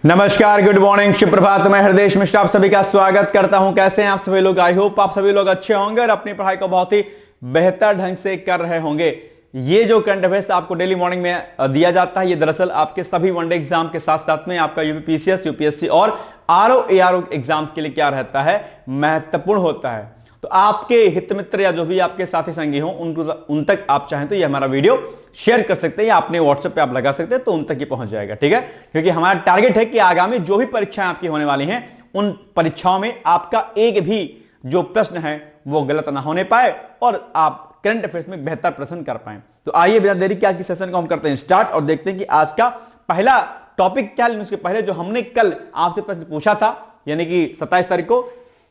नमस्कार, good morning, शुभ प्रभात। मैं हृदय मिश्र आप सभी का स्वागत करता हूं। कैसे हैं आप सभी लोग? आई होप आप सभी लोग अच्छे होंगे और अपनी पढ़ाई को बहुत ही बेहतर ढंग से कर रहे होंगे। ये जो करंट अफेयर्स आपको डेली मॉर्निंग में दिया जाता है, ये दरअसल आपके सभी वनडे एग्जाम के साथ साथ में आपका यूपीपीसीएस, यूपीएससी और आरओ एआरओ एग्जाम के लिए क्या रहता है, महत्वपूर्ण होता है। तो आपके हित मित्र या जो भी आपके साथी संगी हो उन तक आप चाहें तो ये हमारा वीडियो शेयर कर सकते हैं या अपने व्हाट्सएप पे आप लगा सकते हैं, तो उन तक ही पहुंच जाएगा। ठीक है, क्योंकि हमारा टारगेट है कि आगामी जो भी परीक्षाएं आपकी होने वाली हैं, उन परीक्षाओं में आपका एक भी जो प्रश्न है वो गलत ना होने पाए और आप करंट अफेयर्स में बेहतर प्रश्न कर पाए। तो आइए बिना देरी के आज की सेशन को हम करते हैं स्टार्ट और देखते हैं कि आज का पहला टॉपिक क्या। लेकिन उसके पहले जो हमने कल आपसे प्रश्न पूछा था, यानी कि 27 तारीख को,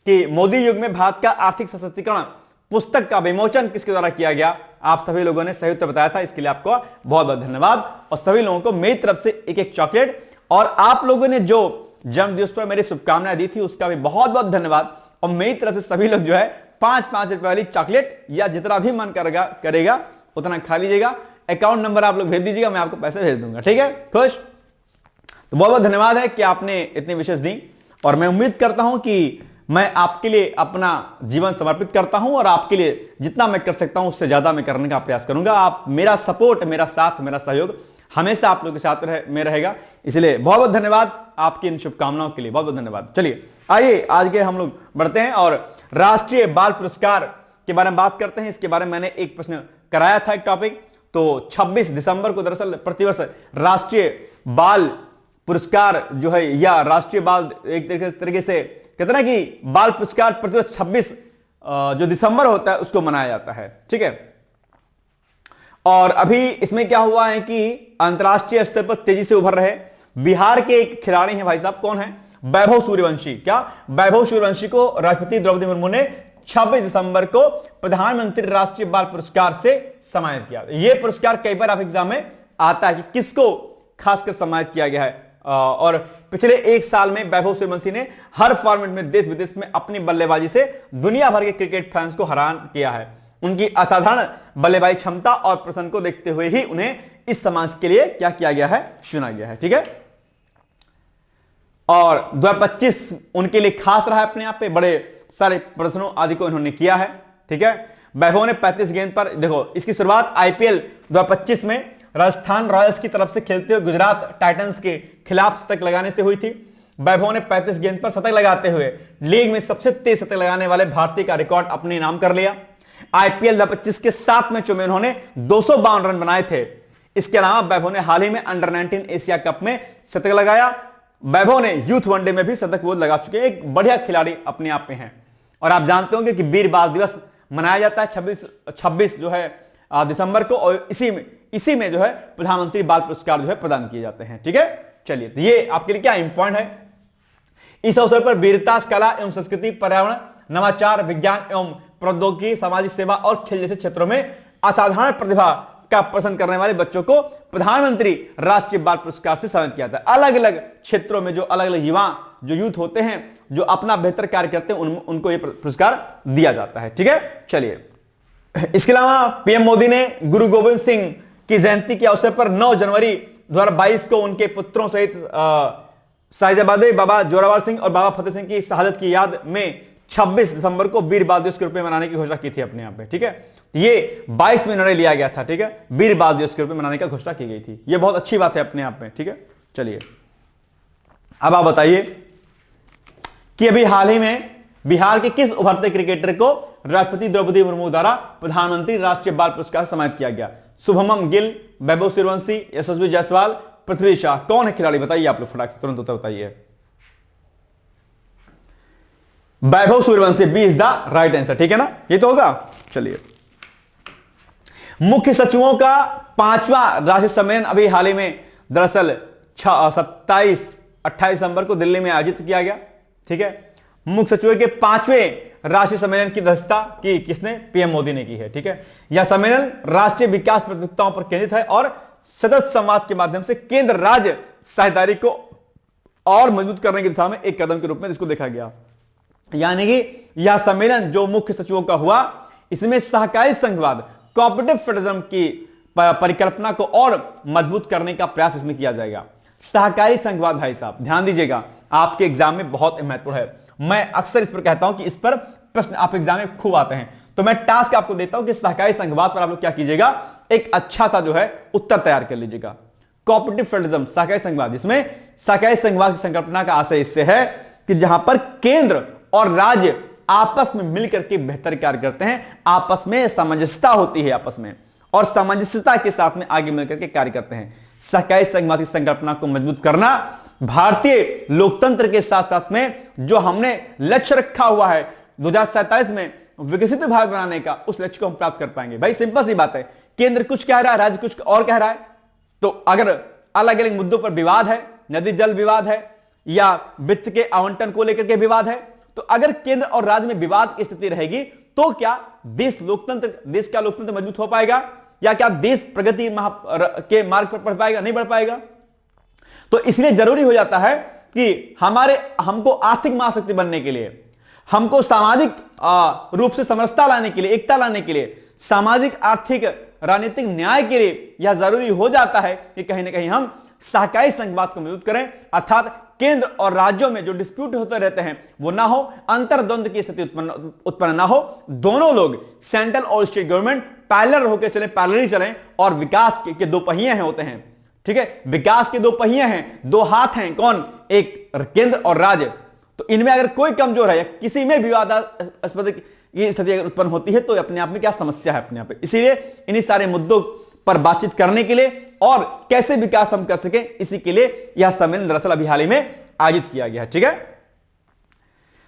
कि मोदी युग में भारत का आर्थिक सशक्तिकरण पुस्तक का विमोचन किसके द्वारा किया गया, आप सभी लोगों ने सही उत्तर बताया था। इसके लिए आपको बहुत बहुत धन्यवाद और सभी लोगों को मेरी तरफ से एक एक चॉकलेट, और आप लोगों ने जो जन्मदिवस पर मेरी शुभकामनाएं दी थी उसका भी बहुत बहुत धन्यवाद। और मेरी तरफ से सभी लोग जो है 5-5 रुपए वाली चॉकलेट या जितना भी मन करेगा उतना खा लीजिएगा। अकाउंट नंबर आप लोग भेज दीजिएगा, मैं आपको पैसे भेज दूंगा। ठीक है, खुश? तो बहुत बहुत धन्यवाद है कि आपने इतनी विशेष दी और मैं उम्मीद करता हूं कि मैं आपके लिए अपना जीवन समर्पित करता हूं और आपके लिए जितना मैं कर सकता हूं उससे ज्यादा मैं करने का प्रयास करूंगा। आप मेरा सपोर्ट, मेरा साथ, मेरा सहयोग हमेशा आप लोगों के साथ में रहेगा, इसलिए बहुत बहुत धन्यवाद आपकी इन शुभकामनाओं के लिए, बहुत बहुत धन्यवाद। चलिए आइए आज के हम लोग बढ़ते हैं और राष्ट्रीय बाल पुरस्कार के बारे में बात करते हैं। इसके बारे में मैंने एक प्रश्न कराया था, एक टॉपिक। तो 26 दिसंबर को दरअसल प्रतिवर्ष राष्ट्रीय बाल पुरस्कार जो है, या राष्ट्रीय बाल एक तरीके से कहते ना कि बाल पुरस्कार प्रतिवर्ष 26 जो दिसंबर होता है उसको मनाया जाता है। ठीक है, और अभी इसमें क्या हुआ है कि अंतरराष्ट्रीय स्तर पर तेजी से उभर रहे बिहार के एक खिलाड़ी हैं भाई साहब, कौन है? वैभव सूर्यवंशी। क्या वैभव सूर्यवंशी को राष्ट्रपति द्रौपदी मुर्मू ने 26 दिसंबर को प्रधानमंत्री राष्ट्रीय बाल पुरस्कार से सम्मानित किया। यह पुरस्कार कई बार आप एग्जाम में आता है कि किसको खासकर सम्मानित किया गया है, और पिछले एक साल में वैभव सूर्यवंशी ने हर फॉर्मेट में देश विदेश में अपनी बल्लेबाजी से दुनिया भर के क्रिकेट फैंस को हैरान किया है। उनकी असाधारण बल्लेबाजी क्षमता और प्रदर्शन को देखते हुए ही उन्हें इस समाज के लिए क्या किया गया है, चुना गया है। ठीक है, और 2025 उनके लिए खास रहा है, अपने आप पे बड़े सारे प्रदर्शनों आदि को इन्होंने किया है। ठीक है, वैभव ने 35 गेंद पर, देखो इसकी शुरुआत आईपीएल 2025 में राजस्थान रॉयल्स की तरफ से खेलते हुए गुजरात टाइटंस के खिलाफ शतक लगाने से हुई थी। वैभव ने 35 गेंद पर शतक लगाते हुए लीग में सबसे तेज शतक लगाने वाले भारतीय का रिकॉर्ड अपने नाम कर लिया। आईपीएल 2025 के 7 मैचों में उन्होंने 252 रन बनाए थे। इसके अलावा वैभव ने हाल ही में अंडर 19 एशिया कप में शतक लगाया। वैभव ने यूथ वनडे में भी शतक वो लगा चुके हैं, एक बढ़िया खिलाड़ी अपने आप में है। और आप जानते होंगे कि वीर बाल दिवस मनाया जाता है 26 जो है दिसंबर को, और इसी में जो है प्रधानमंत्री बाल पुरस्कार जो है प्रदान किए जाते हैं। ठीक है, चलिए तो ये आपके लिए क्या इंपॉर्टेंट है। इस अवसर पर वीरता, कला एवं संस्कृति, पर्यावरण, नवाचार, विज्ञान एवं प्रौद्योगिकी, सामाजिक सेवा और खेल जैसे क्षेत्रों में असाधारण प्रतिभा का प्रदर्शन करने वाले बच्चों को प्रधानमंत्री राष्ट्रीय बाल पुरस्कार से सम्मानित किया जाता है। अलग अलग क्षेत्रों में जो अलग अलग युवा जो यूथ होते हैं, जो अपना बेहतर कार्य करते हैं, उनको यह पुरस्कार दिया जाता है। ठीक है, चलिए इसके अलावा पीएम मोदी ने गुरु गोविंद सिंह की जयंती के अवसर पर 9 जनवरी 2022 को उनके पुत्रों सहित साहिबजादे बाबा जोरावर सिंह और बाबा फतेह सिंह की शहादत की याद में 26 दिसंबर को वीर बाल दिवस के रूप में मनाने की घोषणा की थी अपने आप में। ठीक है, ये 22 में निर्णय लिया गया था। ठीक है, वीर बाल दिवस के रूप में मनाने का घोषणा की गई थी। ये बहुत अच्छी बात है अपने आप में। ठीक है, चलिए अब आप बताइए कि अभी हाल ही में बिहार के किस उभरते क्रिकेटर को राष्ट्रपति द्रौपदी मुर्मू द्वारा प्रधानमंत्री राष्ट्रीय बाल पुरस्कार से सम्मानित किया गया? शुभमन गिल, वैभव सूर्यवंशी, यशस्वी जायसवाल, पृथ्वी शाह, कौन है खिलाड़ी? बताइए आप लोग फटाक से, तुरंत उत्तर बताइए। Vaibhav Suryavanshi B is the right answer. ठीक है ना, ये तो होगा। चलिए, मुख्य सचिवों का 5वां राष्ट्रीय सम्मेलन अभी हाल ही में दरअसल 27-28 दिसंबर को दिल्ली में आयोजित किया गया। ठीक है, मुख्य सचिवों के 5वें राष्ट्रीय सम्मेलन की अध्यक्षता की किसने? पीएम मोदी ने की है। ठीक है, यह सम्मेलन राष्ट्रीय विकास प्राथमिकताओं पर केंद्रित है और सतत संवाद के माध्यम से केंद्र राज्य साझेदारी को और मजबूत करने की दिशा में एक कदम के रूप में इसको देखा गया। यानी कि यह सम्मेलन जो मुख्य सचिवों का हुआ, इसमें सहकारी संघवाद, कोऑपरेटिव फेडरलिज्म की परिकल्पना को और मजबूत करने का प्रयास इसमें किया जाएगा। सहकारी संघवाद भाई साहब ध्यान दीजिएगा, आपके एग्जाम में बहुत महत्वपूर्ण है। मैं अक्सर इस पर कहता हूं कि इस पर प्रश्न आप एग्जाम में खूब आते हैं, तो मैं टास्क आपको देता हूं कि सहकारी संघवाद पर आप लोग क्या कीजिएगा, एक अच्छा सा जो है उत्तर तैयार कर लीजिएगा। कोऑपरेटिव फेडरलिज्म, सहकारी संघवाद, जिसमें सहकारी संघवाद की संकल्पना का आशय इससे है कि जहां पर केंद्र और राज्य आपस में मिलकर के बेहतर कार्य करते हैं, आपस में सामंजस्यता होती है आपस में, और सामंजस्यता के साथ में आगे मिलकर के कार्य करते हैं। सहकारी संघवाद की संकल्पना को मजबूत करना भारतीय लोकतंत्र के साथ साथ में जो हमने लक्ष्य रखा हुआ है 2047 में विकसित भारत बनाने का, उस लक्ष्य को हम प्राप्त कर पाएंगे। भाई सिंपल सी बात है, केंद्र कुछ कह रहा है, राज्य कुछ और कह रहा है, तो अगर अलग अलग मुद्दों पर विवाद है, नदी जल विवाद है या वित्त के आवंटन को लेकर के विवाद है, तो अगर केंद्र और राज्य में विवाद की स्थिति रहेगी तो क्या देश का लोकतंत्र मजबूत हो पाएगा, या क्या देश प्रगति के मार्ग पर बढ़ पाएगा? नहीं बढ़ पाएगा। तो इसलिए जरूरी हो जाता है कि हमको आर्थिक महाशक्ति बनने के लिए, हमको सामाजिक रूप से समरसता लाने के लिए, एकता लाने के लिए, सामाजिक आर्थिक राजनीतिक न्याय के लिए यह जरूरी हो जाता है कि कहीं ना कहीं हम सहकारी संघवाद को मजबूत करें, अर्थात केंद्र और राज्यों में जो डिस्प्यूट होते रहते हैं वो ना हो, अंतर्द्वंद की स्थिति उत्पन्न ना हो, दोनों लोग सेंट्रल और स्टेट गवर्नमेंट पैरेलल होकर चले, पैरेलली चलें, और विकास के दो पहिए हैं होते हैं, ठीक है, विकास के दो पहिए हैं, दो हाथ हैं, कौन? एक केंद्र और राज्य। तो इनमें अगर कोई कमजोर है या किसी में विवादास्पद की स्थिति अगर उत्पन्न होती है तो अपने आप में क्या समस्या है अपने आप में। इसीलिए इन्हीं सारे मुद्दों पर बातचीत करने के लिए और कैसे विकास हम कर सकें, इसी के लिए यह सम्मेलन दरअसल अभी हाल ही में आयोजित किया गया है। ठीक है,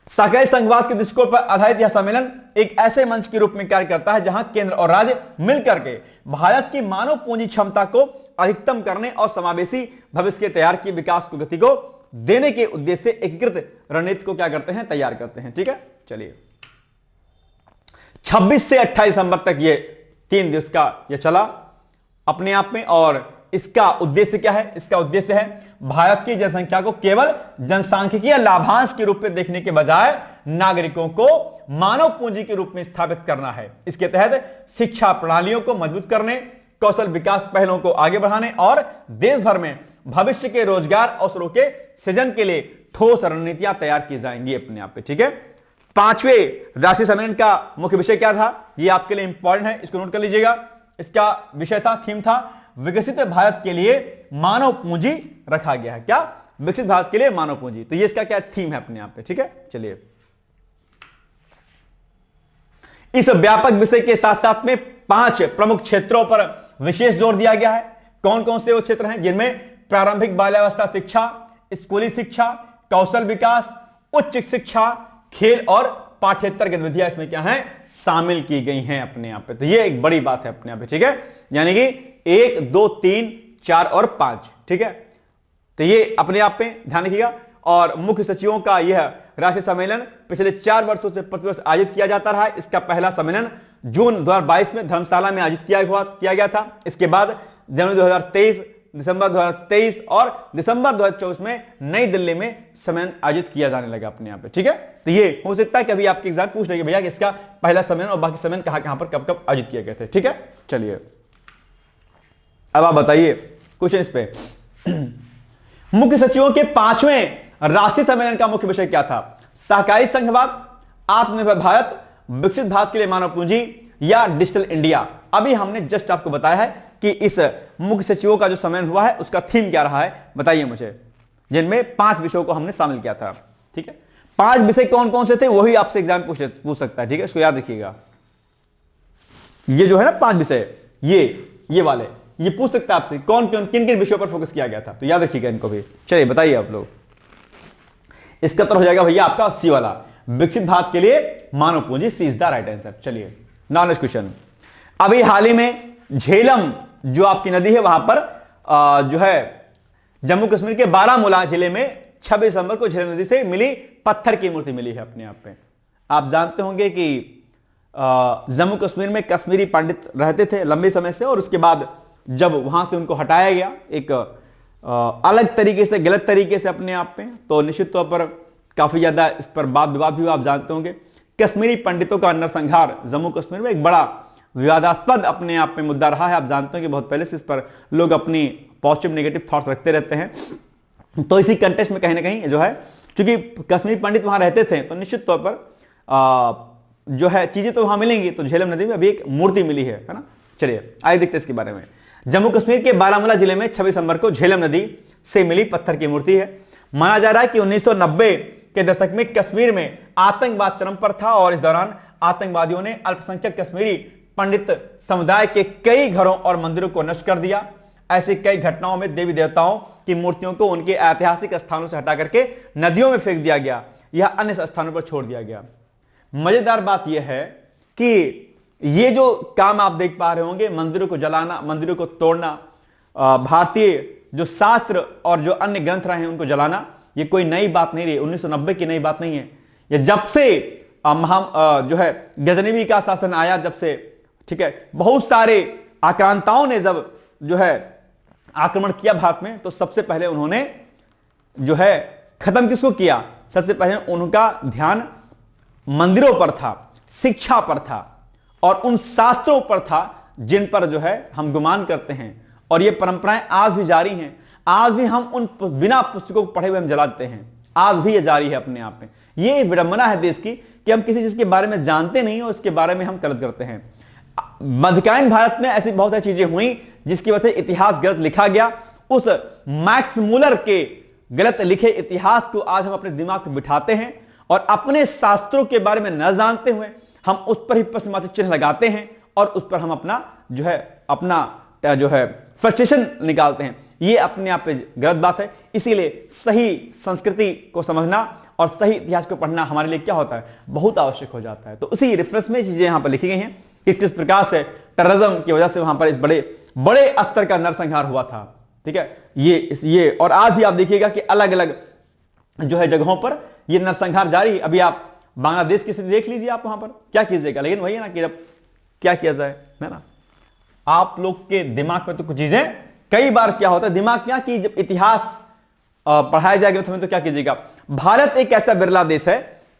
सहकारी संघवाद के दृष्टिकोण पर आधारित यह सम्मेलन एक ऐसे मंच के रूप में कार्य करता है जहां केंद्र और राज्य मिलकर के भारत की मानव पूंजी क्षमता को अधिकतम करने और समावेशी भविष्य के तैयार की विकास को गति को देने के उद्देश्य से एकीकृत रणनीति को क्या करते हैं, तैयार करते हैं। ठीक है, चलिए 26 से 28 दिसंबर तक ये 3 दिवस का ये चला अपने आप में, और इसका उद्देश्य क्या है? इसका उद्देश्य है भारत की जनसंख्या को केवल जनसांख्यिकीय लाभांश के रूप में देखने के बजाय नागरिकों को मानव पूंजी के रूप में स्थापित करना है। इसके तहत शिक्षा प्रणालियों को मजबूत करने, कौशल विकास पहलों को आगे बढ़ाने और देश भर में भविष्य के रोजगार अवसरों के सृजन के लिए ठोस रणनीतियां तैयार की जाएंगी अपने आप पे। ठीक है, 5वें राष्ट्रीय सम्मेलन का मुख्य विषय क्या था, ये आपके लिए इंपॉर्टेंट है, इसको नोट कर लीजिएगा। इसका विषय था, थीम था, विकसित भारत के लिए मानव पूंजी रखा गया है। क्या? विकसित भारत के लिए मानव पूंजी। तो ये इसका क्या थीम है अपने आप पे। ठीक है, चलिए इस व्यापक विषय के साथ साथ में 5 प्रमुख क्षेत्रों पर विशेष जोर दिया गया है। कौन कौन से वो क्षेत्र हैं? जिनमें प्रारंभिक बाल्यावस्था शिक्षा, स्कूली शिक्षा, कौशल विकास, उच्च शिक्षा, खेल और पाठ्येतर गतिविधियां इसमें क्या है, शामिल की गई हैं अपने आप पे। तो ये एक बड़ी बात है अपने आप पे। ठीक है, यानी कि 1, 2, 3, 4 और 5। ठीक है, तो ये अपने आप पे ध्यान रखिएगा। और मुख्य सचिवों का यह राष्ट्रीय सम्मेलन पिछले 4 वर्षों से प्रतिवर्ष आयोजित किया जाता रहा है। इसका पहला सम्मेलन जून 2022 में धर्मशाला में आयोजित किया गया था। इसके बाद जनवरी 2023, दिसंबर 2023 और दिसंबर 2024 में नई दिल्ली में सम्मेलन आयोजित किया जाने लगा अपने यहाँ पे। ठीक है, तो ये हो सकता है कि अभी आपके एग्जाम पूछ रहे भैया कि इसका पहला सम्मेलन और बाकी सम्मेलन कहां पर कब कब आयोजित किए गए थे। ठीक है, चलिए अब आप बताइए क्वेश्चन इस पे। मुख्य सचिवों के 5वें राष्ट्रीय सम्मेलन का मुख्य विषय क्या था? सहकारी संघवाद, आत्मनिर्भर भारत, विकसित भारत के लिए मानव पूंजी या डिजिटल इंडिया। अभी हमने जस्ट आपको बताया है कि इस मुख्य सचिवों का जो सम्मेलन हुआ है उसका थीम क्या रहा है, बताइए मुझे, जिनमें 5 विषयों को हमने शामिल किया था। ठीक है, 5 विषय कौन कौन से थे वही आपसे एग्जाम पूछ सकता है। ठीक है, इसको याद रखिएगा। ये जो है ना 5 विषय, ये वाले ये पूछ सकता है आपसे कौन किन किन विषयों पर फोकस किया गया था, तो याद रखिएगा इनको भी। चलिए बताइए आप लोग। इसका उत्तर हो जाएगा भैया आपका सी वाला, विकसित भारत के लिए मानव पूंजी, सी इज द राइट आंसर। चलिए नाउ नेक्स्ट क्वेश्चन। अभी हाल ही में झेलम जो आपकी नदी है वहां पर जो है जम्मू कश्मीर के बारामूला जिले में 26 दिसंबर को झेलम नदी से मिली पत्थर की मूर्ति मिली है अपने आप पे। आप जानते होंगे कि जम्मू कश्मीर में कश्मीरी पंडित रहते थे लंबे समय से, और उसके बाद जब वहां से उनको हटाया गया एक अलग तरीके से, गलत तरीके से अपने आप में, तो निश्चित तौर पर काफी ज्यादा इस पर वाद विवाद भी हुआ। आप जानते होंगे कश्मीरी पंडितों का नरसंहार जम्मू कश्मीर में एक बड़ा विवादास्पद अपने आप में मुद्दा रहा है। आप जानते हैं कि बहुत पहले से इस पर लोग अपनी पॉजिटिव नेगेटिव थॉट्स रखते रहते हैं। तो इसी कंटेस्ट में कहीं ना कहीं जो है, क्योंकि कश्मीरी पंडित वहां रहते थे तो निश्चित तौर पर जो है चीजें तो वहां मिलेंगी। तो झेलम नदी में अभी एक मूर्ति मिली है ना। चलिए आइए देखते हैं इसके बारे में। जम्मू कश्मीर के बारामूला जिले में 26 दिसंबर को झेलम नदी से मिली पत्थर की मूर्ति है। माना जा रहा है कि 1990 के दशक में कश्मीर में आतंकवाद चरम पर था और इस दौरान आतंकवादियों ने अल्पसंख्यक कश्मीरी पंडित समुदाय के कई घरों और मंदिरों को नष्ट कर दिया। ऐसी कई घटनाओं में देवी देवताओं की मूर्तियों को उनके ऐतिहासिक स्थानों से हटा करके नदियों में फेंक दिया गया या अन्य स्थानों पर छोड़ दिया गया। मजेदार बात यह है कि ये जो काम आप देख पा रहे होंगे, मंदिरों को जलाना, मंदिरों को तोड़ना, भारतीय जो शास्त्र और जो अन्य ग्रंथ रहे हैं उनको जलाना, ये कोई नई बात नहीं रही। 1990 की नई बात नहीं है। ये जब से जो है गजनवी का शासन आया, जब से, ठीक है, बहुत सारे आक्रांताओं ने जब जो है आक्रमण किया भारत में, तो सबसे पहले उन्होंने जो है खत्म किसको किया? सबसे पहले उनका ध्यान मंदिरों पर था, शिक्षा पर था और उन शास्त्रों पर था जिन पर जो है हम गुमान करते हैं। और ये परंपराएं आज भी जारी हैं। आज भी हम उन बिना पुस्तकों को पढ़े हुए हम जलाते हैं। आज भी ये जारी है अपने आप में। ये विडंबना है देश की कि हम किसी चीज के बारे में जानते नहीं और उसके बारे में हम गलत करते हैं। मध्यकालीन भारत में ऐसी बहुत सारी चीजें हुई जिसकी वजह से इतिहास गलत लिखा गया। उस मैक्स मुलर के गलत लिखे इतिहास को आज हम अपने दिमाग में बिठाते हैं और अपने शास्त्रों के बारे में न जानते हुए हम उस पर ही प्रश्नवाची चिन्ह लगाते हैं और उस पर हम अपना जो है फ्रस्ट्रेशन निकालते हैं। ये अपने आप पे गलत बात है। इसीलिए सही संस्कृति को समझना और सही इतिहास को पढ़ना हमारे लिए क्या होता है, बहुत आवश्यक हो जाता है। तो उसी रेफरेंस में चीजें यहां पर लिखी गई हैं कि किस प्रकार से टेररिज्म की वजह से वहां पर इस बड़े स्तर का नरसंहार हुआ था। ठीक है, ये और आज भी आप देखिएगा कि अलग अलग जो है जगहों पर ये नरसंहार जारी है। अभी आप बांग्लादेश की स्थिति देख लीजिए, आप वहां पर क्या कीजिएगा। लेकिन वही है ना कि जब क्या किया जाए, है ना, आप लोग के दिमाग में तो कुछ चीजें कई बार क्या होता है, दिमाग क्या कि जब इतिहास पढ़ाया जाएगा तो क्या कीजिएगा। भारत एक ऐसा बिरला देश है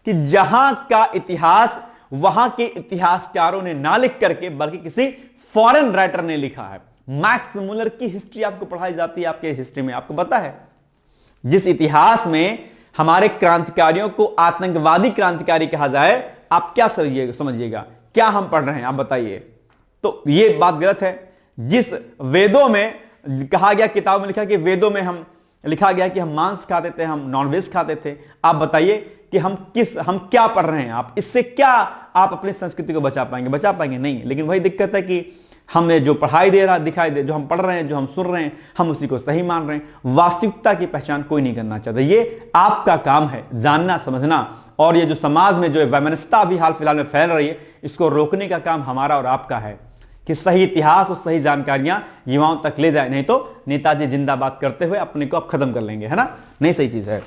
कि जहां का इतिहास वहां के इतिहासकारों ने ना लिख करके बल्कि किसी फॉरेन राइटर ने लिखा है। मैक्स मुलर की हिस्ट्री आपको पढ़ाई जाती है आपके हिस्ट्री में। आपको पता है जिस इतिहास में हमारे क्रांतिकारियों को आतंकवादी क्रांतिकारी कहा जाए, आप क्या समझिएगा क्या हम पढ़ रहे हैं, आप बताइए। तो यह बात गलत है। जिस वेदों में कहा गया, किताब में लिखा कि वेदों में हम लिखा गया कि हम मांस खाते थे, हम नॉनवेज खाते थे, आप बताइए कि हम क्या पढ़ रहे हैं। आप इससे क्या आप अपनी संस्कृति को बचा पाएंगे नहीं। लेकिन वही दिक्कत है कि हमें जो पढ़ाई दे रहा दिखाई दे, जो हम पढ़ रहे हैं, जो हम सुन रहे हैं, हम उसी को सही मान रहे हैं। वास्तविकता की पहचान कोई नहीं करना चाहता। ये आपका काम है जानना समझना। और ये जो समाज में जो वैमनस्यता अभी हाल फिलहाल में फैल रही है, इसको रोकने का काम हमारा और आपका है कि सही इतिहास और सही जानकारियां युवाओं तक ले जाए। नहीं तो नेताजी जिंदाबाद करते हुए अपने को आप खत्म कर लेंगे, है ना। नहीं सही चीज है।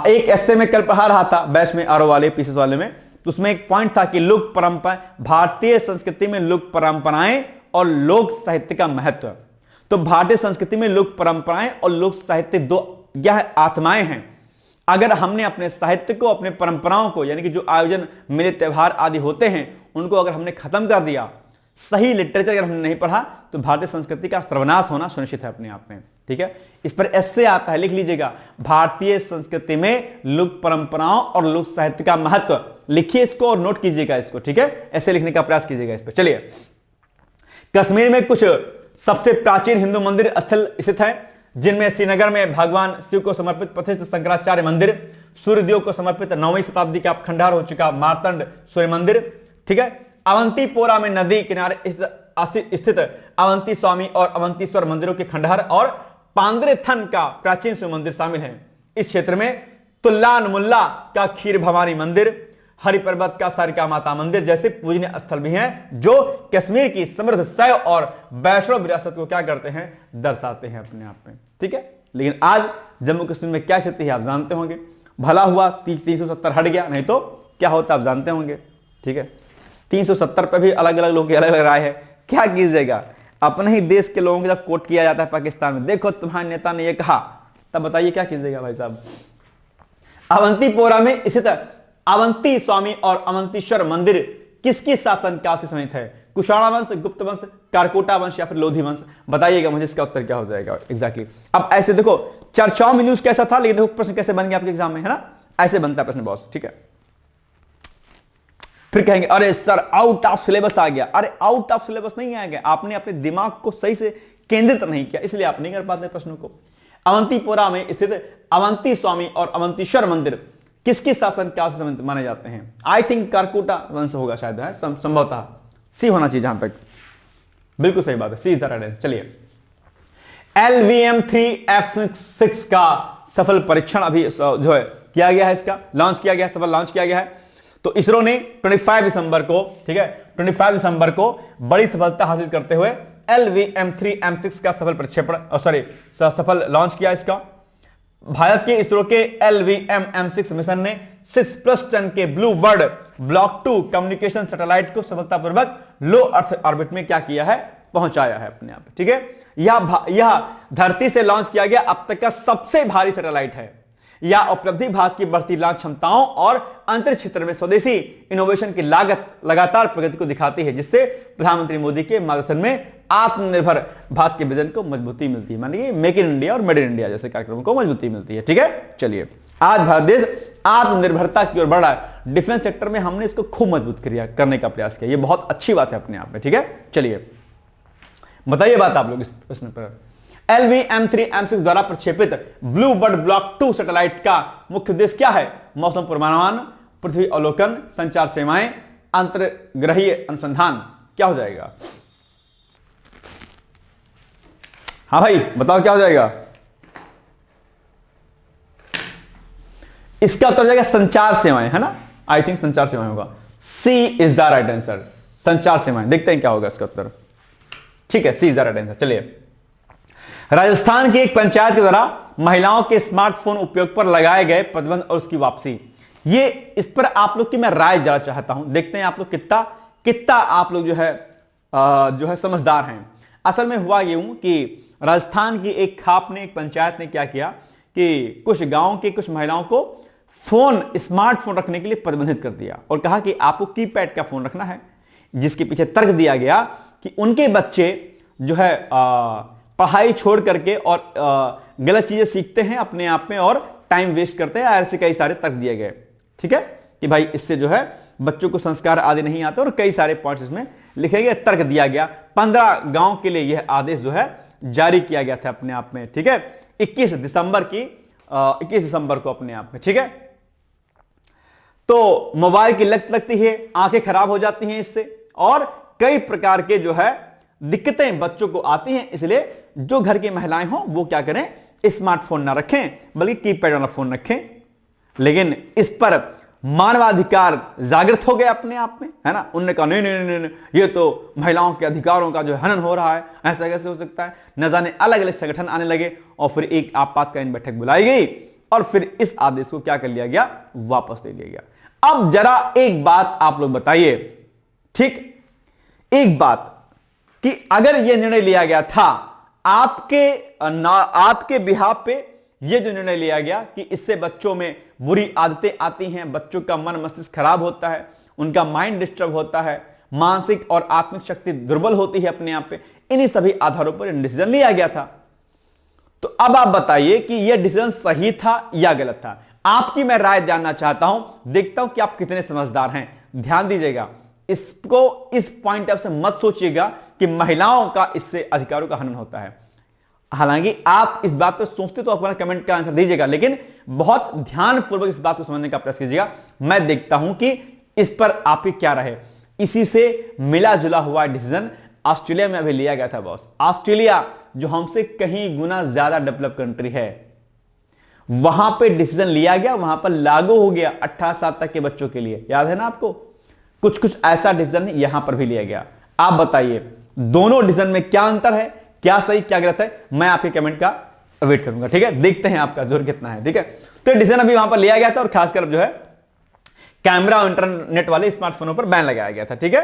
एक ऐसे में कल पढ़ा रहा था बैच में, आरओ वाले पीसेस वाले में, तो उसमें एक पॉइंट था कि लोक परंपरा, भारतीय संस्कृति में लोक परंपराएं और लोक साहित्य का महत्व। तो भारतीय संस्कृति में लोक परंपराएं और लोक साहित्य दो यह आत्माएं हैं। अगर हमने अपने साहित्य को, अपने परंपराओं को, यानी कि जो आयोजन मेले त्योहार आदि होते हैं उनको अगर हमने खत्म कर दिया, सही लिटरेचर अगर हमने नहीं पढ़ा, तो भारतीय संस्कृति का सर्वनाश होना सुनिश्चित है अपने आप में। ठीक है, इस पर ऐसे आता है, लिख लीजिएगा, भारतीय संस्कृति में लोक परंपराओं और लोक साहित्य का महत्व। लिखिए इसको और नोट कीजिएगा इसको। ठीक है, ऐसे लिखने का प्रयास कीजिएगा इस पर। चलिए, कश्मीर में कुछ सबसे प्राचीन हिंदू मंदिर स्थल स्थित है, जिनमें श्रीनगर में भगवान शिव को समर्पित प्रतिष्ठित शंकराचार्य मंदिर, सूर्यदेव को समर्पित 9वीं शताब्दी का खंडहर हो चुका मार्तंड सूर्य मंदिर। ठीक है, अवंतीपोरा में नदी किनारे स्थित अवंती स्वामी और अवंतीश्वर मंदिरों के खंडहर और पांद्रेथन का प्राचीन शिव मंदिर शामिल है। इस क्षेत्र में तुल्लान मुल्ला का खीर भवानी मंदिर, हरिपर्वत का सारिका माता मंदिर जैसे पूजनीय स्थल भी हैं, जो कश्मीर की समृद्ध शैव और वैष्णव विरासत को क्या करते हैं, दर्शाते हैं अपने आप में। ठीक है, लेकिन आज जम्मू कश्मीर में क्या स्थिति है आप जानते होंगे। भला हुआ 370 हट गया, नहीं तो क्या होता आप जानते होंगे। ठीक है, 370 पे भी अलग अलग लोगों की अलग अलग राय है। क्या कीजिएगा, अपने ही देश के लोगों को जब कोट किया जाता है पाकिस्तान में, देखो तुम्हारे नेता ने ये कहा, तब बताइए क्या कीजिएगा भाई साहब। अवंतीपोरा में स्थित अवंती स्वामी और अवंतीश्वर मंदिर किसके शासनकाल से संबंधित है? कुषाण वंश, गुप्त वंश, कारकोटा वंश या फिर लोधी वंश? बताइएगा मुझे, इसका उत्तर क्या हो जाएगा एग्जैक्टली। अब ऐसे देखो चर्चाओं में न्यूज कैसा था, लेकिन देखो प्रश्न कैसे बन गया आपके एग्जाम में, है ना? ऐसे बनता है प्रश्न बॉस, ठीक है। फिर कहेंगे अरे सर आउट ऑफ सिलेबस आ गया। अरे आउट ऑफ सिलेबस नहीं आ गया, आपने अपने दिमाग को सही से केंद्रित नहीं किया, इसलिए आप नहीं कर पाते प्रश्नों को। अवंतीपुरा में स्थित अवंती स्वामी और अवंतीश्वर मंदिर किसके शासनकाल से संबंधित माने जाते हैं? आई थिंक कारकोटा वंश होगा शायद, है संभवतः सी होना चाहिए जहां तक। बिल्कुल सही बात है, सी इज द राइट आंसर। चलिए LVM-3F6 का सफल परीक्षण अभी जो है किया गया है, इसका लॉन्च किया गया है, सफल लॉन्च किया गया है। तो इसरो ने 25 दिसंबर को, ठीक है, 25 दिसंबर को बड़ी सफलता हासिल करते हुए LVM-3M6 का सफल प्रक्षेपण सफल लॉन्च किया। इसका भारत के इसरो के LVM-M6 मिशन ने 6+ टन के blue bird block 2 communication satellite को सफलतापूर्वक लो अर्थ ऑर्बिट में क्या किया है? पहुंचाया है अपने आप, ठीक है। यह धरती से लॉन्च किया गया अब तक का सबसे भारी सैटेलाइट है। यह उपलब्धि भारत की बढ़ती लॉन्च क्षमताओं और अंतरिक्ष क्षेत्र में स्वदेशी इनोवेशन की लगातार प्रगति को दिखाती है, जिससे प्रधानमंत्री मोदी के मार्गदर्शन में आत्मनिर्भर भारत के विजन को मजबूती मिलती है। मानिए मेक इन इंडिया और मेड इन इंडिया जैसे कार्यक्रमों को मजबूती मिलती है, ठीक है। चलिए आज भारत देश आत्मनिर्भरता की ओर बढ़ रहा है। डिफेंस सेक्टर में हमने इसको खूब मजबूत करने का प्रयास किया, यह बहुत अच्छी बात है अपने आप में, ठीक है। चलिए बताइए बात आप लोग इस प्रश्न पर। LVM-3M6 द्वारा प्रक्षेपित ब्लू बर्ड ब्लॉक 2 सैटेलाइट का मुख्य उद्देश्य क्या है? मौसम पूर्वानुमान, पृथ्वी अवलोकन, संचार सेवाएं, अंतर्ग्रहीय अनुसंधान। क्या हो जाएगा? हाँ भाई बताओ क्या हो जाएगा? इसका उत्तर हो जाएगा संचार सेवाएं, है ना? आई थिंक संचार सेवाएं होगा। सी इज द राइट आंसर, संचार सेवाएं। देखते हैं क्या होगा इसका उत्तर, ठीक है, सी इज द राइट आंसर। चलिए राजस्थान की एक पंचायत के द्वारा महिलाओं के स्मार्टफोन उपयोग पर लगाए गए प्रतिबंध और उसकी वापसी, ये इस पर आप लोग की मैं राय जरा चाहता हूं। देखते हैं आप लोग कितना आप लोग जो है समझदार हैं। असल में हुआ यूं कि राजस्थान की एक खाप ने, एक पंचायत ने क्या किया कि कुछ गांव की कुछ महिलाओं को स्मार्टफोन रखने के लिए प्रतिबंधित कर दिया और कहा कि आपको कीपैड का फोन रखना है, जिसके पीछे तर्क दिया गया कि उनके बच्चे जो है पढ़ाई छोड़ करके और गलत चीजें सीखते हैं अपने आप में और टाइम वेस्ट करते हैं। ऐसे कई सारे तर्क दिए गए, ठीक है, कि भाई इससे जो है बच्चों को संस्कार आदि नहीं आते और कई सारे पॉइंट्स इसमें लिखे गए, तर्क दिया गया। 15 गांव के लिए यह आदेश जो है जारी किया गया था अपने आप में, ठीक है, 21 दिसंबर को अपने आप में, ठीक है। तो मोबाइल की लत लगती है, आंखें खराब हो जाती हैं इससे और कई प्रकार के जो है दिक्कतें बच्चों को आती हैं। इसलिए जो घर की महिलाएं हों वो क्या करें, स्मार्टफोन ना रखें बल्कि कीपैड वाला फोन रखें। लेकिन इस पर मानवाधिकार जागृत हो गए अपने आप में, है ना। उन्होंने कहा नहीं नहीं नहीं, ये तो महिलाओं के अधिकारों का जो हनन हो रहा है, ऐसा कैसे हो सकता है। न जाने अलग अलग संगठन आने लगे और फिर एक आपातकालीन बैठक बुलाई गई और फिर इस आदेश को क्या कर लिया गया, वापस ले लिया गया। अब जरा एक बात आप लोग बताइए, ठीक, एक बात कि अगर यह निर्णय लिया गया था आपके बिहाफ पे, यह जो निर्णय लिया गया कि इससे बच्चों में बुरी आदतें आती हैं, बच्चों का मन मस्तिष्क खराब होता है, उनका माइंड डिस्टर्ब होता है, मानसिक और आत्मिक शक्ति दुर्बल होती है अपने आप पे, इन्हीं सभी आधारों पर डिसीजन लिया गया था। तो अब आप बताइए कि यह डिसीजन सही था या गलत था। आपकी मैं राय जानना चाहता हूं, देखता हूं कि आप कितने समझदार हैं। ध्यान दीजिएगा, इसको इस पॉइंट ऑफ से मत सोचिएगा कि महिलाओं का इससे अधिकारों का हनन होता है। हालांकि आप इस बात पर सोचते तो अपना कमेंट का आंसर दीजिएगा, लेकिन बहुत ध्यानपूर्वक इस बात को समझने का प्रयास कीजिएगा। मैं देखता हूं कि इस पर आपकी क्या रहे। इसी से मिला जुला हुआ डिसीजन ऑस्ट्रेलिया में अभी लिया गया था बॉस। ऑस्ट्रेलिया जो हमसे कहीं गुना ज्यादा डेवलप कंट्री है, वहां पे डिसीजन लिया गया, वहां पर लागू हो गया 18 साल तक के बच्चों के लिए। याद है ना आपको, कुछ ऐसा डिसीजन यहां पर भी लिया गया। आप बताइए दोनों डिसीजन में क्या अंतर है, क्या सही क्या गलत है, मैं आपके कमेंट का वेट करूंगा, ठीक है। देखते हैं आपका जोर कितना है, ठीक है। तो डिसीजन अभी वहां पर लिया गया था और खासकर जो है कैमरा और इंटरनेट वाले स्मार्टफोनों पर बैन लगाया गया था, ठीक है।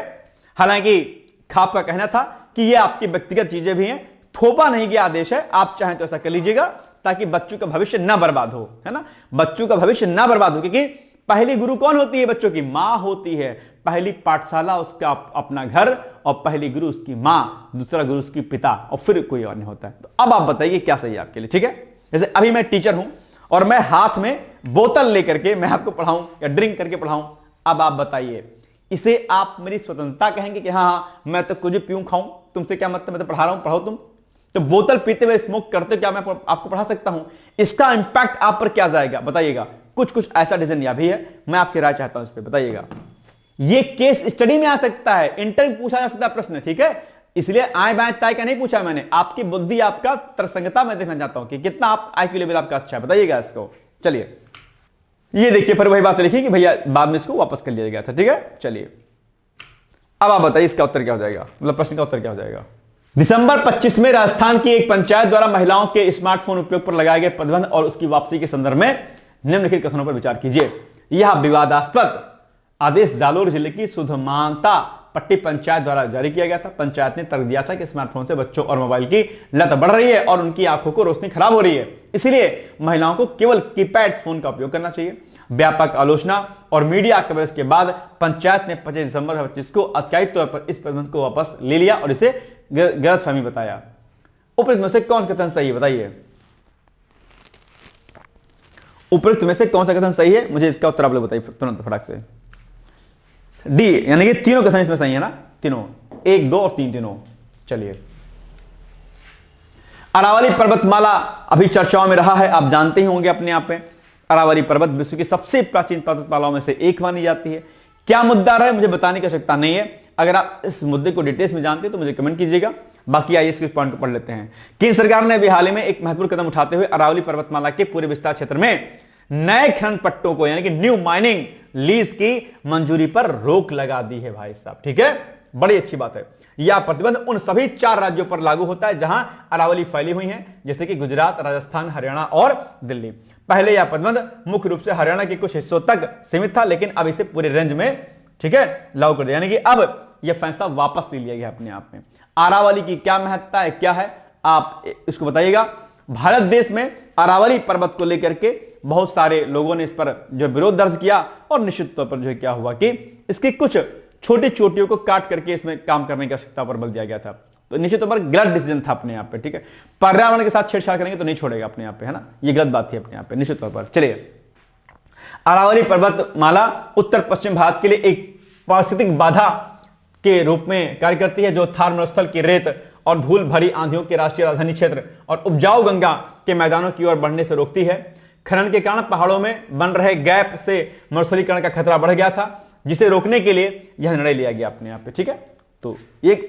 हालांकि खाप का कहना था कि ये आपकी व्यक्तिगत चीजें भी हैं, थोपा नहीं गया आदेश है, आप चाहें तो ऐसा कर लीजिएगा ताकि बच्चों का भविष्य ना बर्बाद हो, है ना। बच्चों का भविष्य ना बर्बाद हो, क्योंकि पहली गुरु कौन होती है बच्चों की, मां होती है। पहली पाठशाला उसका अपना घर, और पहली गुरु उसकी मां, दूसरा गुरु उसकी पिता, और फिर कोई और नहीं होता है। तो अब आप बताइए क्या सही है आपके लिए, ठीक है। जैसे अभी मैं टीचर हूं और मैं हाथ में बोतल लेकर के मैं आपको पढ़ाऊं या ड्रिंक करके पढ़ाऊं, अब आप बताइए इसे आप मेरी स्वतंत्रता कहेंगे कि हाँ हाँ मैं तो कुछ भी पीऊं खाऊं, तुमसे क्या मतलब, मैं तो पढ़ा रहा हूं, पढ़ाओ तुम। तो बोतल पीते हुए स्मोक करते क्या मैं आपको पढ़ा सकता हूं? इसका इंपैक्ट आप पर क्या जाएगा बताइएगा। कुछ कुछ ऐसा डिसीजन यह भी है, मैं आपकी राय चाहता हूं इस पर, बताइएगा। ये केस स्टडी में आ सकता है, इंटरव्यू पूछा जा सकता है प्रश्न, ठीक है। इसलिए आए बाएं ताए का नहीं पूछा मैंने, आपकी बुद्धि, आपका तर्कसंगता मैं देखना चाहता हूं कि कितना आप आईक्यू लेवल आपका अच्छा है, बताइएगा इसको। चलिए ये देखिए, फिर वही बात लिखी कि भैया बाद में इसको वापस कर लिया गया था, ठीक है। चलिए अब आप बताइए इसका उत्तर क्या हो जाएगा, मतलब प्रश्न का उत्तर क्या हो जाएगा। दिसंबर 25 में राजस्थान की एक पंचायत द्वारा महिलाओं के स्मार्टफोन उपयोग पर लगाए गए प्रतिबंध और उसकी वापसी के संदर्भ में निम्नलिखित कथनों पर विचार कीजिए। यह विवादास्पद आदेश जालोर जिले की सुधमानता पट्टी पंचायत द्वारा जारी किया गया था। पंचायत ने तर्क दिया था कि स्मार्टफोन से बच्चों और मोबाइल की लत बढ़ रही है और उनकी आंखों को रोशनी खराब हो रही है, इसलिए महिलाओं को केवल कीपैड फोन का उपयोग करना चाहिए। व्यापक आलोचना और मीडिया कवरेज के बाद पंचायत ने 25 दिसंबर 2025 को आधिकारिक तौर पर इस प्रतिबंध को वापस ले लिया और इसे गलतफहमी बताया। उपरोक्त में से कौन सा कथन सही है बताइए। उपरोक्त में से कौन सा कथन सही है, मुझे इसका उत्तर आप लोग बताइए तुरंत फटाक से। डी, यानी कि तीनों कथन इसमें सही है ना, तीनों, 1, 2 और 3 तीनों। चलिए अरावली पर्वतमाला अभी चर्चाओं में रहा है, आप जानते ही होंगे अपने आप में। अरावली पर्वत विश्व की सबसे प्राचीन पर्वतमालाओं में से एक मानी जाती है। क्या मुद्दा रहा है मुझे बताने की आवश्यकता नहीं है, अगर आप इस मुद्दे को डिटेल्स में जानते हैं तो मुझे कमेंट कीजिएगा। बाकी आइए इसके पॉइंट को पढ़ लेते हैं। केंद्र सरकार ने अभी हाल ही में एक महत्वपूर्ण कदम उठाते हुए अरावली पर्वतमाला के पूरे विस्तार क्षेत्र में नए खनन पट्टों को यानी कि न्यू माइनिंग लीज की मंजूरी पर रोक लगा दी है भाई साहब, ठीक है। बड़ी अच्छी बात है। यह प्रतिबंध उन सभी 4 राज्यों पर लागू होता है जहां अरावली फैली हुई है, जैसे कि गुजरात, राजस्थान, हरियाणा और दिल्ली। पहले यह प्रतिबंध मुख्य रूप से हरियाणा के कुछ हिस्सों तक सीमित था, लेकिन अब इसे पूरे रेंज में, ठीक है, लागू कर दिया, यानी कि अब यह फैसला वापस ले लिया गया अपने आप में। अरावली की क्या महत्ता है, क्या है, आप इसको बताइएगा। भारत देश में अरावली पर्वत को लेकर के बहुत सारे लोगों ने इस पर जो विरोध दर्ज किया और निश्चित तौर पर जो है क्या हुआ कि इसकी कुछ छोटी चोटियों को काट करके इसमें काम करने की आवश्यकता पर बल दिया गया था। तो निश्चित तौर पर गलत डिसीजन था अपने आप पे, ठीक है। पर्यावरण के साथ छेड़छाड़ करेंगे तो नहीं छोड़ेगा अपने आप पे, है ना, ये गलत बात थी अपने आप पे निश्चित तौर पर। चलिए अरावली पर्वतमाला उत्तर पश्चिम भारत के लिए एक पारिस्थितिक बाधा के रूप में कार्य करती है, जो थार मरुस्थल की रेत और धूल भरी आंधियों के राष्ट्रीय राजधानी क्षेत्र और उपजाऊ गंगा के मैदानों की ओर बढ़ने से रोकती है। खनन के कारण पहाड़ों में बन रहे गैप से मरुस्थलीकरण का खतरा बढ़ गया था, जिसे रोकने के लिए यह निर्णय लिया गया अपने आप पे, ठीक है। तो एक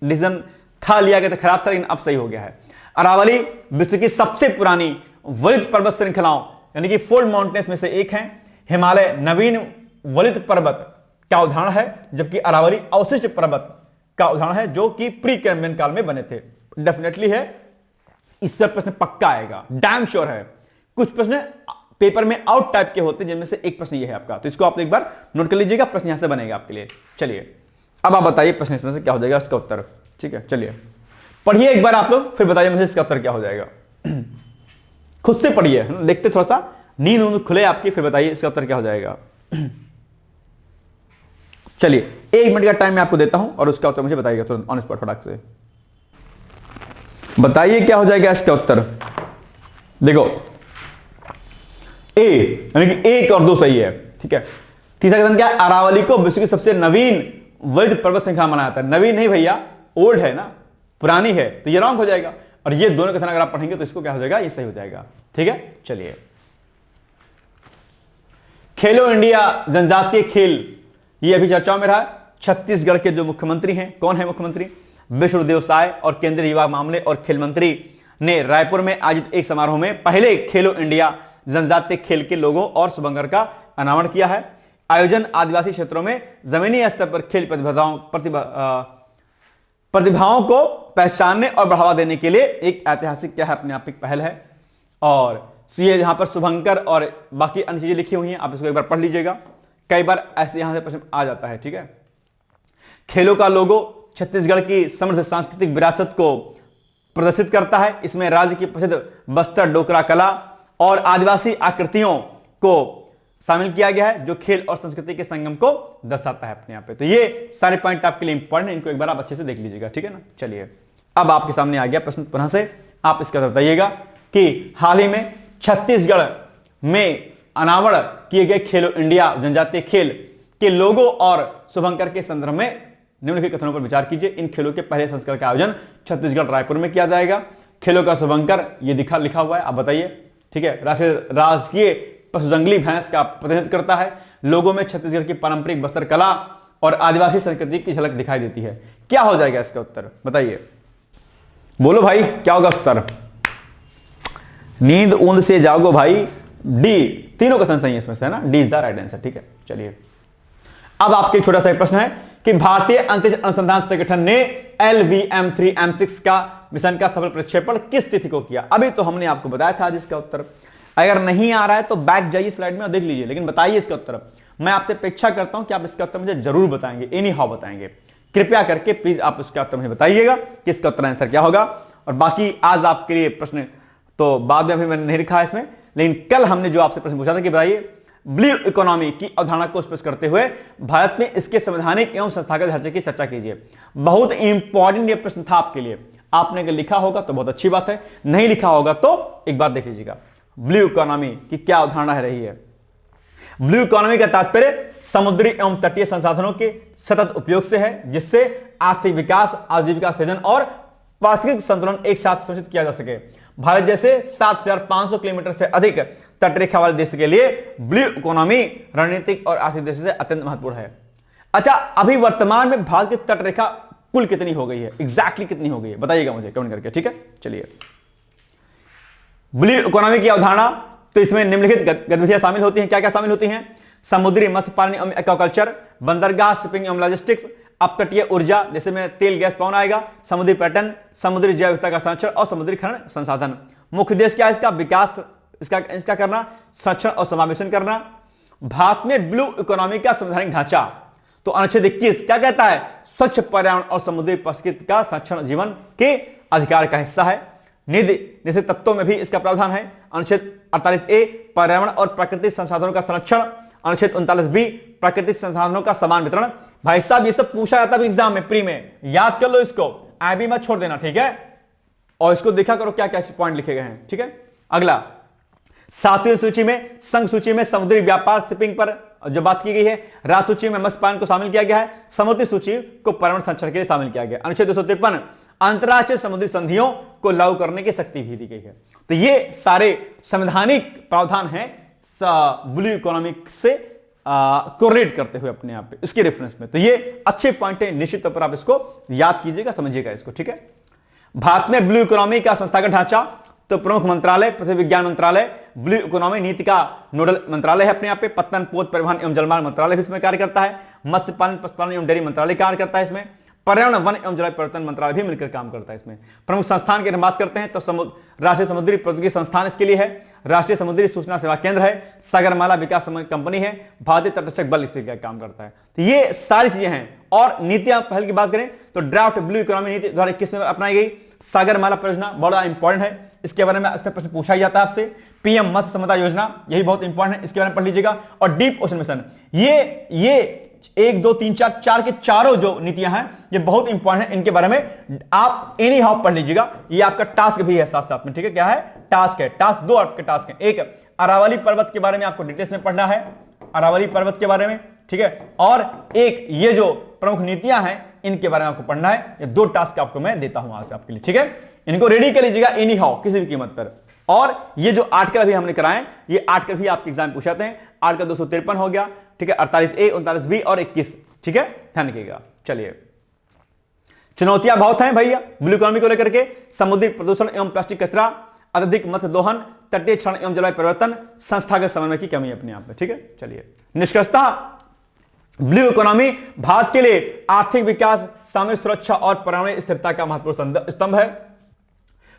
डिसीजन था, लिया गया था, खराब था, लेकिन अब सही हो गया है। अरावली विश्व की सबसे पुरानी वलित पर्वत श्रृंखलाओं यानी कि फोल्ड माउंटेन्स में से एक है। हिमालय नवीन वलित पर्वत का उदाहरण है, जबकि अरावली अवशिष्ट पर्वत का उदाहरण है जो कि प्री कैम्ब्रियन काल में बने थे। डेफिनेटली है, इस पर प्रश्न पक्का आएगा, डैम श्योर है। कुछ प्रश्न पेपर में आउट टाइप के होते हैं, जिनमें से एक प्रश्न ये है आपका, तो इसको आप एक बार नोट कर लीजिएगा, प्रश्न यहां से बनेगा आपके लिए। चलिए अब आप बताइए प्रश्न इसमें से क्या हो जाएगा इसका उत्तर, ठीक है। चलिए पढ़िए एक बार आप लोग, फिर बताइए मुझे इसका उत्तर क्या हो जाएगा। खुद से पढ़िए, देखते थोड़ा सा नींद खुले आपकी, फिर बताइए इसका उत्तर क्या हो जाएगा। चलिए 1 मिनट का टाइम मैं आपको देता हूं और उसका उत्तर मुझे बताइएगा तुरंत ऑन स्पॉट फटाक से। बताइए क्या हो जाएगा इसका उत्तर। देखो ए यानी कि 1 और 2 सही है, ठीक है। तीसरा कथन क्या है, अरावली को विश्व की सबसे नवीन वलित पर्वत श्रृंखला माना जाता है। नवीन नहीं भैया, ओल्ड है ना, पुरानी है, तो ये रॉन्ग हो जाएगा। और ये दोनों कथन अगर आप पढ़ेंगे तो इसको क्या हो जाएगा, ये सही हो जाएगा, ठीक है। चलिए खेलो इंडिया जनजातीय खेल, ये अभी चर्चाओं में रहा। छत्तीसगढ़ के जो मुख्यमंत्री हैं, कौन है मुख्यमंत्री, विष्णुदेव साय, और केंद्रीय युवा मामले और खेल मंत्री ने रायपुर में आयोजित एक समारोह में पहले खेलो इंडिया जनजातीय खेल के लोगों और शुभंकर का अनावरण किया है। आयोजन आदिवासी क्षेत्रों में जमीनी स्तर पर खेल प्रतिभाओं को पहचानने और बढ़ावा देने के लिए एक ऐतिहासिक क्या है, अपने आप एक पहल है। और ये यहां पर शुभंकर और बाकी अन्य चीजें लिखी हुई हैं, आप इसको एक बार पढ़ लीजिएगा, कई बार ऐसे यहां से प्रश्न आ जाता है, ठीक है। खेलों का लोगो छत्तीसगढ़ की समृद्ध सांस्कृतिक विरासत को प्रदर्शित करता है। इसमें राज्य की प्रसिद्ध बस्तर डोकरा कला और आदिवासी आकृतियों को शामिल किया गया है जो खेल और संस्कृति के संगम को दर्शाता है अपने यहाँ पे। तो ये सारे पॉइंट आपके लिए इंपॉर्टेंट है, इनको एक बार आप अच्छे से देख लीजिएगा, ठीक है ना। चलिए अब आपके सामने आ गया प्रश्न पुनः से, आप इसका उत्तर बताइएगा कि हाल ही में छत्तीसगढ़ में अनावरण किए गए खेलो इंडिया जनजातीय खेल के लोगो और शुभंकर के संदर्भ में निम्नलिखित कथनों पर विचार कीजिए। इन खेलों के पहले संस्करण का आयोजन छत्तीसगढ़ रायपुर में किया जाएगा। खेलों का शुभंकर ये लिखा हुआ है, आप बताइए, ठीक है। राजकीय पशु जंगली भैंस का प्रतिनिधित्व करता है। लोगों में छत्तीसगढ़ की पारंपरिक बस्तर कला और आदिवासी संस्कृति की झलक दिखाई देती है। क्या हो जाएगा इसका उत्तर, बताइए, बोलो भाई, क्या होगा उत्तर? नींद ऊंद से जागो भाई, डी, तीनों कथन सही है इसमें से, है ना, D is the right answer, ठीक है। चलिए अब आपके छोटा सा प्रश्न है कि भारतीय अंतरिक्ष अनुसंधान संगठन ने LVM-3M6 का मिशन का सफल प्रक्षेपण किस तिथि को किया? अभी तो हमने आपको बताया था आज इसका उत्तर। अगर नहीं आ रहा है तो बैक जाइए स्लाइड में और देख लीजिए, लेकिन बताइए इसका उत्तर। मैं आपसे अपेक्षा करता हूं कि आप इसका उत्तर मुझे जरूर बताएंगे, एनी हाउ बताएंगे। कृपया करके प्लीज आप इसका उत्तर मुझे बताइएगा कि इसका उत्तर आंसर क्या होगा। और बाकी आज आपके लिए प्रश्न तो बाद में अभी मैंने नहीं लिखा है इसमें, लेकिन कल हमने जो आपसे प्रश्न पूछा था कि बताइए ब्लू इकोनॉमी की अवधारणा को स्पष्ट करते हुए भारत में इसके संवैधानिक एवं संस्थागत ढांचे की चर्चा कीजिए। बहुत इंपॉर्टेंट ये प्रश्न था आपके लिए। आपने अगर लिखा होगा तो बहुत अच्छी बात है, नहीं लिखा होगा तो एक बार देख लीजिएगा। ब्लू इकोनॉमी की क्या अवधारणा है रही है? ब्लू इकोनॉमी का तात्पर्य समुद्री एवं तटीय संसाधनों के सतत उपयोग से है, जिससे आर्थिक विकास, आजीविका सृजन और पारिस्थितिक संतुलन एक साथ सुनिश्चित किया जा सके। भारत जैसे 7,500 किलोमीटर से अधिक तटरेखा वाले देश के लिए ब्लू इकोनॉमी रणनीतिक और आर्थिक दृष्टि से अत्यंत महत्वपूर्ण है। अच्छा, अभी वर्तमान में भारत की तटरेखा कुल कितनी हो गई है, एग्जैक्टली कितनी हो गई है, बताइएगा मुझे कमेंट करके, ठीक है। चलिए ब्लू इकोनॉमी की अवधारणा, तो इसमें निम्नलिखित गतिविधियां शामिल होती हैं। क्या क्या शामिल होती हैं? समुद्री मत्स्य पालन एवं एक्वाकल्चर, बंदरगाह, शिपिंग एवं लॉजिस्टिक्स, अपतटीय ऊर्जा जैसे में तेल गैस पाउन आएगा, समुद्री पर्यटन, समुद्री जैव विविधता का संरक्षण और समुद्री खनन संसाधन। मुख्य उद्देश्य क्या है इसका? विकास, इसका करना, संरक्षण और समावेशन करना। भारत में ब्लू इकोनॉमी का संवैधानिक ढांचा, तो अनुच्छेद 21 क्या कहता है? स्वच्छ पर्यावरण और समुद्री परिस्थिति का संरक्षण जीवन के अधिकार का हिस्सा है। निधि निश्चित तत्वों में भी इसका प्रावधान है। अनुच्छेद 48A पर्यावरण और प्राकृतिक संसाधनों का संरक्षण। अनुच्छेद 39B प्राकृतिक संसाधनों का समान वितरण। भाई साहब ये सब पूछा जाता है एग्जाम में, प्री में, याद कर लो इसको, भी मत छोड़ देना, ठीक है। और इसको देखा करो क्या क्या पॉइंट लिखे गए हैं, ठीक है। अगला 7वीं सूची में, संघ सूची में समुद्री व्यापार शिपिंग पर जो बात की गई है। राज सूची में मत्स्य पालन को शामिल किया गया है। समुद्री सूची को पर्यावरण संरक्षण के लिए शामिल किया गया। अनुच्छेद 253 अंतरराष्ट्रीय समुद्री संधियों को लागू करने की शक्ति भी दी गई है। तो ये सारे संवैधानिक प्रावधान हैं ब्लू इकोनॉमिक से कोरिलेट करते हुए अपने आप पे, इसके रेफरेंस में। तो ये अच्छे पॉइंट है, निश्चित तौर पर आप इसको याद कीजिएगा, समझिएगा इसको, ठीक है। भारत में ब्लू इकोनॉमी का संस्थागत ढांचा, तो प्रमुख मंत्रालय पृथ्वी विज्ञान मंत्रालय, ब्लू इकोनॉमी नीति का नोडल मंत्रालय है अपने आप पे। पत्तन, पोत, परिवहन एवं जलमार्ग मंत्रालय भी इसमें कार्य करता है। मत्स्य पालन, पशुपालन एवं डेयरी मंत्रालय कार्य करता है इसमें। पर्यावरण, वन एवं जलवायु परिवर्तन मंत्रालय भी मिलकर काम करता है इसमें। प्रमुख संस्थान की बात करते हैं तो राष्ट्रीय समुद्री प्रौद्योगिकी संस्थान इसके लिए है। राष्ट्रीय समुद्री सूचना सेवा केंद्र है। सागरमाला विकास कंपनी है। भारतीय तटरक्षक बल इसके लिए काम करता है। तो ये सारी चीजें हैं। और नीतियां पहल की बात करें तो ड्राफ्ट ब्लू इकोनॉमी नीति 2021 में अपनाई गई। सागरमाला परियोजना बड़ा इंपॉर्टेंट है, इसके बारे में अक्सर प्रश्न पूछा ही जाता है आपसे। पीएम मत्स्य संपदा योजना, यही बहुत इंपॉर्टेंट है, इसके बारे में पढ़ लीजिएगा। और डीप ओशन मिशन, ये 1 2 3 4 के चारों जो नीतियां हैं ये बहुत इंपॉर्टेंट है, इनके बारे में आप एनी हाउ पढ़ लीजिएगा। ये आपका टास्क भी है साथ साथ में, ठीक है। क्या है? टास्क है। टास्क 2 आपके टास्क हैं। एक, अरावली पर्वत के बारे में आपको डिटेल्स में पढ़ना है, अरावली पर्वत के बारे में, ठीक है। और एक, ये जो प्रमुख नीतियां हैं इनके बारे में आपको पढ़ना है। ये 2 टास्क आपको मैं देता हूं आज आपके लिए, ठीक है। इनको रेडी कर लीजिएगा एनी हाउ, किसी भी कीमत पर। और ये जो आर्टिकल अभी हमने कराए, ये आर्टिकल भी आपके एग्जाम पूछ जाते हैं। आर्टिकल 253 हो गया, ठीक है, 48A, 39B और 21, ठीक है, ध्यान रखिएगा। चलिए, चुनौतियां बहुत हैं भैया ब्लू इकोनॉमी को लेकर के। समुद्री प्रदूषण एवं प्लास्टिक कचरा, अत्यधिक मत्स्य दोहन, तटीय क्षरण एवं जलवायु परिवर्तन, संस्थागत समन्वय की कमी अपने आप में, ठीक है। चलिए, निष्कर्षतः ब्लू इकोनॉमी भारत के लिए आर्थिक विकास, सामूहिक सुरक्षा और पर्यावरणीय स्थिरता का महत्वपूर्ण स्तंभ है।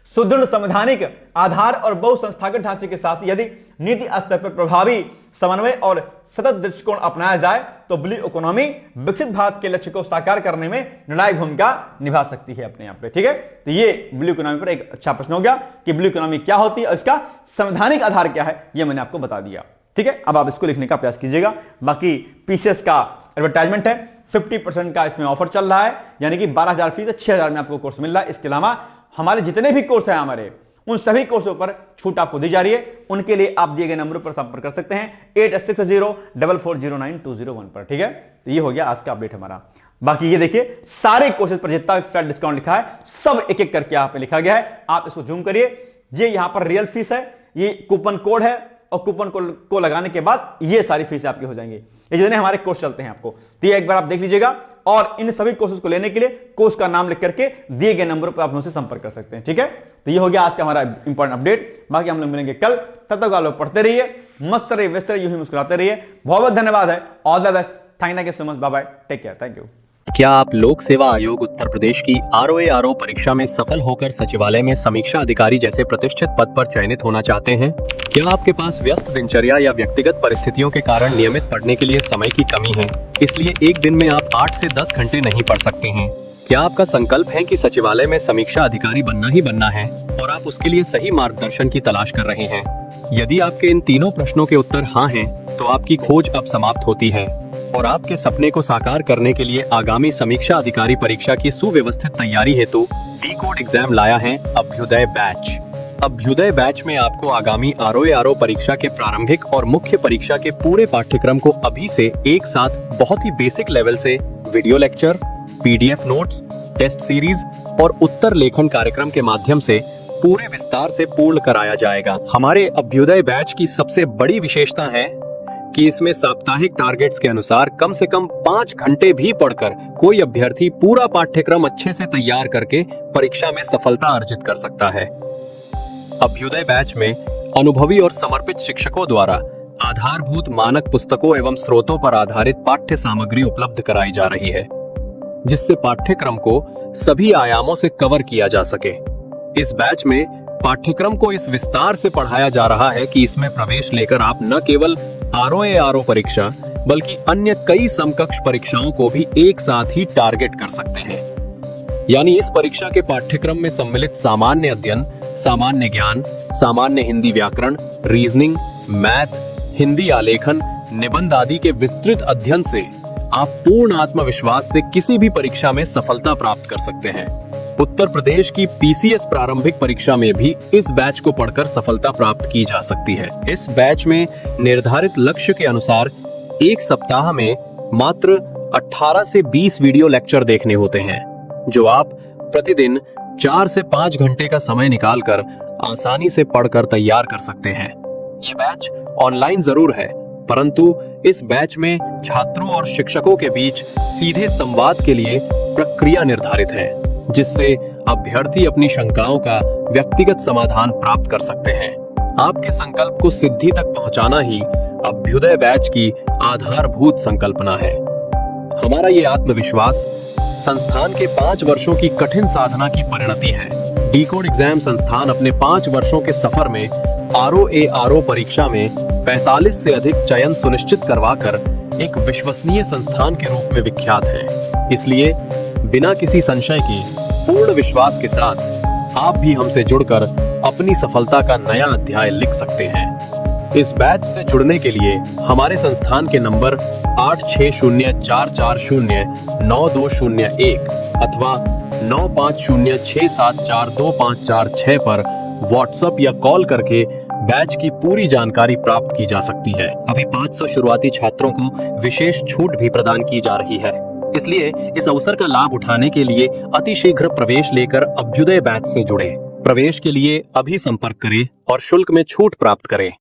सुदृढ़ संवैधानिक आधार और बहुसंस्थागत ढांचे के साथ यदि नीति स्तर पर प्रभावी समन्वय और सतत दृष्टिकोण अपनाया जाए तो ब्लू इकोनॉमी विकसित भारत के लक्ष्य को साकार करने में निर्णायक भूमिका निभा सकती है अपने आप पे, ठीक है। तो ये ब्लू इकोनॉमी पर एक अच्छा प्रश्न हो गया कि ब्लू इकोनॉमी क्या होती है और इसका संवैधानिक आधार क्या है, ये मैंने आपको बता दिया। ठीक है, अब आप इसको लिखने का प्रयास कीजिएगा। बाकी पीसीएस का एडवर्टाइजमेंट है, 50% का इसमें ऑफर चल रहा है, यानी कि 12,000 फीस है, 6,000 में आपको कोर्स मिल रहा है। इसके अलावा हमारे जितने भी कोर्स हैं हमारे, उन सभी कोर्सों पर छूट आपको दी जा रही है। उनके लिए आप दिए गए नंबरों पर संपर्क कर सकते हैं 8660440920 पर। ठीक है, तो ये हो गया आज का अपडेट हमारा। बाकी ये देखिए सारे कोर्सेज पर जितना फ्लैट डिस्काउंट लिखा है सब एक एक करके यहां पे लिखा गया है। आप इसको जूम करिए, ये यहां पर रियल फीस है, ये कूपन कोड है और कूपन कोड को लगाने के बाद ये सारी फीस आपकी हो जाएंगी। ये जितने हमारे कोर्स चलते हैं आपको, तो ये एक बार आप देख लीजिएगा। और इन सभी कोर्सेज को लेने के लिए कोर्स का नाम लिख करके दिए गए नंबरों पर आप हमसे संपर्क कर सकते हैं। ठीक है, तो ये हो गया आज का हमारा इंपॉर्टेंट अपडेट। बाकी हम लोग मिलेंगे कल, तब तक आप लोग पढ़ते रहिए, मस्त रहिए, व्यस्त रहिए, यूं ही मुस्कुराते रहिए। बहुत बहुत धन्यवाद है, all the best, thank you so much, bye bye, take care, thank you. क्या आप लोक सेवा आयोग उत्तर प्रदेश की ROA परीक्षा में सफल होकर सचिवालय में समीक्षा अधिकारी जैसे प्रतिष्ठित पद पर चयनित होना चाहते हैं? क्या आपके पास व्यस्त दिनचर्या या व्यक्तिगत परिस्थितियों के कारण नियमित पढ़ने के लिए समय की कमी है, इसलिए एक दिन में आप 8 से 10 घंटे नहीं पढ़ सकते हैं? क्या आपका संकल्प है कि सचिवालय में समीक्षा अधिकारी बनना ही बनना है और आप उसके लिए सही मार्गदर्शन की तलाश कर रहे हैं? यदि आपके इन तीनों प्रश्नों के उत्तर हाँ हैं, तो आपकी खोज अब समाप्त होती है और आपके सपने को साकार करने के लिए आगामी समीक्षा अधिकारी परीक्षा की सुव्यवस्थित तैयारी हेतु D-Code एग्जाम लाया है अभ्युदय बैच। अभ्युदय बैच में आपको आगामी ROA परीक्षा के प्रारंभिक और मुख्य परीक्षा के पूरे पाठ्यक्रम को अभी से एक साथ बहुत ही बेसिक लेवल से video lecture, PDF notes, test series और उत्तर लेखन कार्यक्रम के माध्यम से पूरे विस्तार से पूर्ण कराया जाएगा। हमारे अभ्युदय बैच की सबसे बड़ी विशेषता है कि इसमें साप्ताहिक टारगेट्स के अनुसार कम से कम 5 घंटे भी पढ़कर कोई अभ्यर्थी पूरा पाठ्यक्रम अच्छे से तैयार करके परीक्षा में सफलता अर्जित कर सकता है। अभ्युदय बैच में अनुभवी और समर्पित शिक्षकों द्वारा आधारभूत मानक पुस्तकों एवं स्रोतों पर आधारित पाठ्य सामग्री उपलब्ध कराई जा रही है, जिससे पाठ्यक्रम को सभी आयामों से कवर किया जा सके। इस बैच में पाठ्यक्रम को इस विस्तार से पढ़ाया जा रहा है कि इसमें प्रवेश लेकर आप न केवल ROA परीक्षा बल्कि अन्य कई समकक्ष परीक्षाओं को भी एक साथ ही टारगेट कर सकते हैं। यानी इस परीक्षा के पाठ्यक्रम में सम्मिलित सामान्य अध्ययन, सामान्य ज्ञान, सामान्य हिंदी व्याकरण, रीजनिंग, मैथ, हिंदी आलेखन, निबंध आदि के विस्तृत अध्ययन से आप पूर्ण आत्मविश्वास से किसी भी परीक्षा में सफलता प्राप्त कर सकते हैं। उत्तर प्रदेश की PCS प्रारंभिक परीक्षा में भी इस बैच को पढ़कर सफलता प्राप्त की जा सकती है। इस बैच में निर्धारित लक्ष्य के अनुसार एक सप्ताह में मात्र 18 से 20 वीडियो लेक्चर देखने होते हैं, जो आप प्रतिदिन 4 से 5 घंटे का समय निकालकर आसानी से पढ़कर तैयार कर सकते हैं। ये बैच ऑनलाइन जरूर है, परंतु इस बैच में छात्रों और शिक्षकों के बीच सीधे संवाद के लिए प्रक्रिया निर्धारित है, जिससे अभ्यर्थी अपनी शंकाओं का व्यक्तिगत समाधान प्राप्त कर सकते हैं। आपके संकल्प को सिद्धि तक पहुंचाना ही अभ्युदय बैच की आधारभूत संकल्पना है। हमारा ये आत्मविश्वास संस्थान के 5 वर्षों की कठिन साधना की परिणति है। D-Code एग्जाम संस्थान अपने 5 वर्षों के सफर में ROA परीक्षा में 45 से अधिक चयन सुनिश्चित करवाकर एक विश्वसनीय संस्थान के रूप में विख्यात है। इसलिए बिना किसी संशय के पूर्ण विश्वास के साथ आप भी हमसे जुड़कर अपनी सफलता का नया अध्याय लिख सकते हैं। इस बैच से जुड़ने के लिए हमारे संस्थान के नंबर 8604409201 अथवा 9506742546 पर व्हाट्सएप या कॉल करके बैच की पूरी जानकारी प्राप्त की जा सकती है। अभी 500 शुरुआती छात्रों को विशेष छूट भी प्रदान की जा रही है, इसलिए इस अवसर का लाभ उठाने के लिए अतिशीघ्र प्रवेश लेकर अभ्युदय बैच से जुड़े। प्रवेश के लिए अभी संपर्क करें और शुल्क में छूट प्राप्त करें।